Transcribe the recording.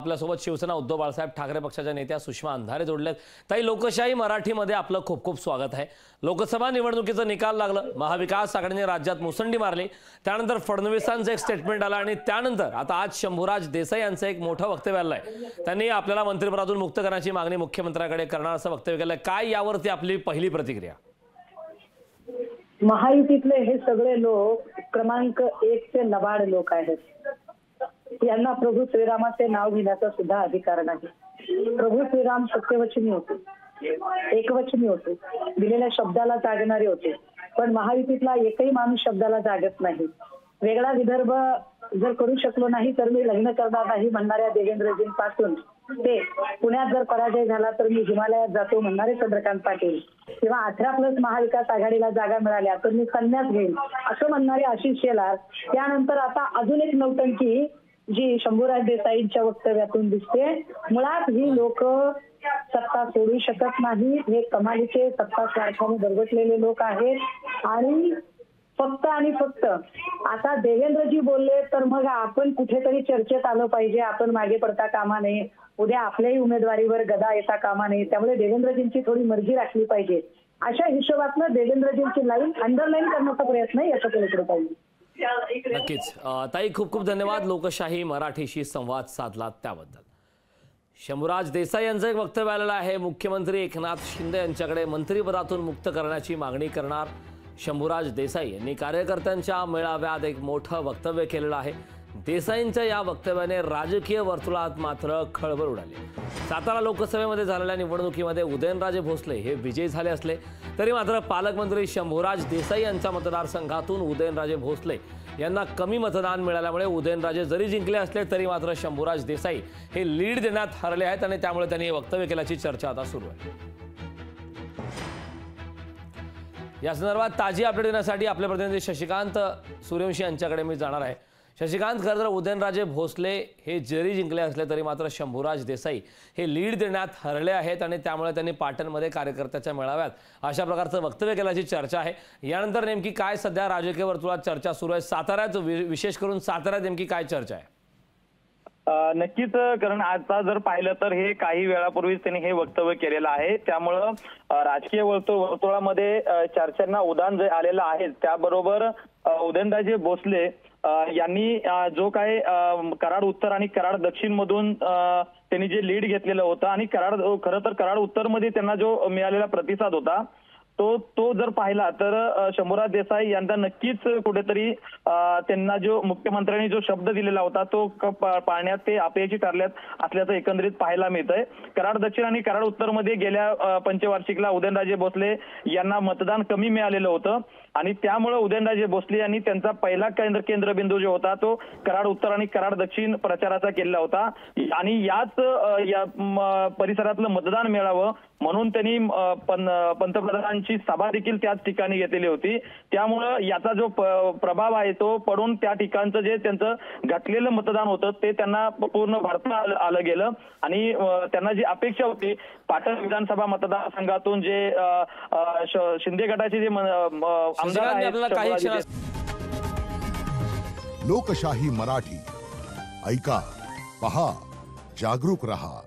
आपल्यासोबत शिवसेना उद्धव बाळासाहेब ठाकरे पक्षाच्या नेत्या सुषमा अंधारे जोडलेत। ताई, लोकशाही मराठीमध्ये आपलं खूप खूप स्वागत आहे। लोकसभा निवडणुकीचा निकाल लागला, महाविकास आघाडीने राज्यात मुसंडी मारली, त्यानंतर फडणवीसांचं एक स्टेटमेंट आलं आणि त्यानंतर आता आज शंभूराज देसाई यांचं एक मोठं वक्तव्य आलंय। त्यांनी आपल्याला मंत्रिपदातून मुक्त करण्याची मागणी मुख्यमंत्र्यांकडे करणार असं वक्तव्य केलंय। काय यावरती आपली पहिली प्रतिक्रिया? महायुतीतले हे सगळे लोक क्रमांक 1 चे लबाड लोक आहेत। यांना प्रभू श्रीरामाचे नाव घेण्याचा सुद्धा अधिकार नाही। प्रभू श्रीराम सत्यवचनी होते, एकवचनी होते, दिलेल्या शब्दाला जागणारे होते, पण महायुतीतला एकही माणूस शब्दाला जागत नाही। वेगळा विदर्भ जर करू शकलो नाही तर मी लग्न करणार नाही म्हणणाऱ्या देवेंद्रजींपासून ते पुण्यात जर पराजय झाला तर मी हिमालयात जातो म्हणणारे चंद्रकांत पाटील, किंवा 18+ महाविकास आघाडीला जागा मिळाल्या तर मी संन्यास घेईन असं म्हणणारे आशिष शेलार, त्यानंतर आता अजून एक नौटंकी जी शंभूराज देसाईंच्या वक्तव्यातून दिसते। मुळात ही लोक सत्ता सोडू शकत नाही, हे कमालीचे सत्ता स्वार्थाने दरवटलेले लोक आहेत। आणि फक्त आणि फक्त आता देवेंद्रजी बोलले तर मग आपण कुठेतरी चर्चेत आलं पाहिजे, आपण मागे पडता कामा नये, उद्या आपल्याही उमेदवारीवर गदा येता कामा नये, त्यामुळे देवेंद्रजींची थोडी मर्जी राखली पाहिजे। अशा हिशोबातनं देवेंद्रजींची लाईन अंडरलाईन करण्याचा प्रयत्न याच्या पलीकडे पाहिजे। नक्कीच ताई, खूप खूप धन्यवाद लोकशाही मराठीशी संवाद साधला त्याबद्दल। शंभूराज देसाई यांचं एक वक्तव्य आलेलं आहे। मुख्यमंत्री एकनाथ शिंदे यांच्याकडे मंत्रिपदातून मुक्त करण्याची मागणी करणार शंभूराज देसाई यांनी कार्यकर्त्यांच्या मेळाव्यात एक मोठं वक्तव्य केलेलं आहे। देसाईंच्या या वक्तव्याने राजकीय वर्तुळात मात्र खळबळ उडाली। सातारा लोकसभेमध्ये झालेल्या निवडणुकीमध्ये उदयनराजे भोसले हे विजयी झाले असले तरी मात्र पालकमंत्री शंभूराज देसाई यांच्या मतदारसंघातून उदयनराजे भोसले यांना कमी मतदान मिळाल्यामुळे उदयनराजे जरी जिंकले असले तरी मात्र शंभूराज देसाई हे लीड देण्यात हरले आहेत आणि त्यामुळे त्यांनी हे वक्तव्य केल्याची चर्चा आता सुरू आहे। या संदर्भात ताजी अपडेट देण्यासाठी आपले प्रतिनिधी शशिकांत सूर्यवंशी यांच्याकडे मी जाणार आहे। शशिकांत, खरं तर उदयनराजे भोसले हे जरी जिंकले असले तरी मात्र शंभूराज देसाई हे लीड देण्यात हरले आहेत आणि त्यामुळे त्यांनी पाटणमध्ये कार्यकर्त्याच्या मेळाव्यात अशा प्रकारचं वक्तव्य केल्याची चर्चा आहे। यानंतर नेमकी काय सध्या राजकीय वर्तुळात चर्चा सुरू आहे? साताऱ्यात, विशेष करून साताऱ्यात नेमकी काय चर्चा आहे? नक्कीच, कारण आता जर पाहिलं तर हे काही वेळापूर्वीच त्यांनी हे वक्तव्य केलेलं आहे, त्यामुळं राजकीय वर्तुळामध्ये चर्चांना उधाण जे आलेलं आहे। त्याबरोबर उदयनराजे भोसले यांनी जो काय कराड उत्तर आणि कराड दक्षिण मधून त्यांनी जे लीड घेतलेलं होतं आणि खरं तर कराड उत्तर मध्ये त्यांना जो मिळालेला प्रतिसाद होता तो जर पाहिला तर शंभूराज देसाई यांना नक्कीच कुठेतरी त्यांना जो मुख्यमंत्र्यांनी जो शब्द दिलेला होता तो पाळण्यात ते अपयशी ठरल्यात असल्याचं एकंदरीत पाहायला मिळतंय। कराड दक्षिण आणि कराड उत्तर मध्ये गेल्या पंचवार्षिकला उदयनराजे भोसले यांना मतदान कमी मिळालेलं होतं आणि त्यामुळे उदयनराजे भोसले यांनी त्यांचा पहिला केंद्रबिंदू जो होता तो कराड उत्तर आणि कराड दक्षिण प्रचाराचा केलेला होता आणि या परिसरातलं मतदान मिळावं म्हणून त्यांनी पंतप्रधानांची सभा देखील त्याच ठिकाणी घेतलेली होती। त्यामुळं याचा जो प्रभाव आहे तो पडून त्या ठिकाणचं जे त्यांचं घटलेलं मतदान होतं ते त्यांना पूर्ण भरता आलं गेलं आणि त्यांना जी अपेक्षा होती पाटण विधानसभा मतदारसंघातून जे शिंदे गटाचे जे आमदार आहेत, लोकशाही मराठी ऐका, पहा, जागरूक रहा।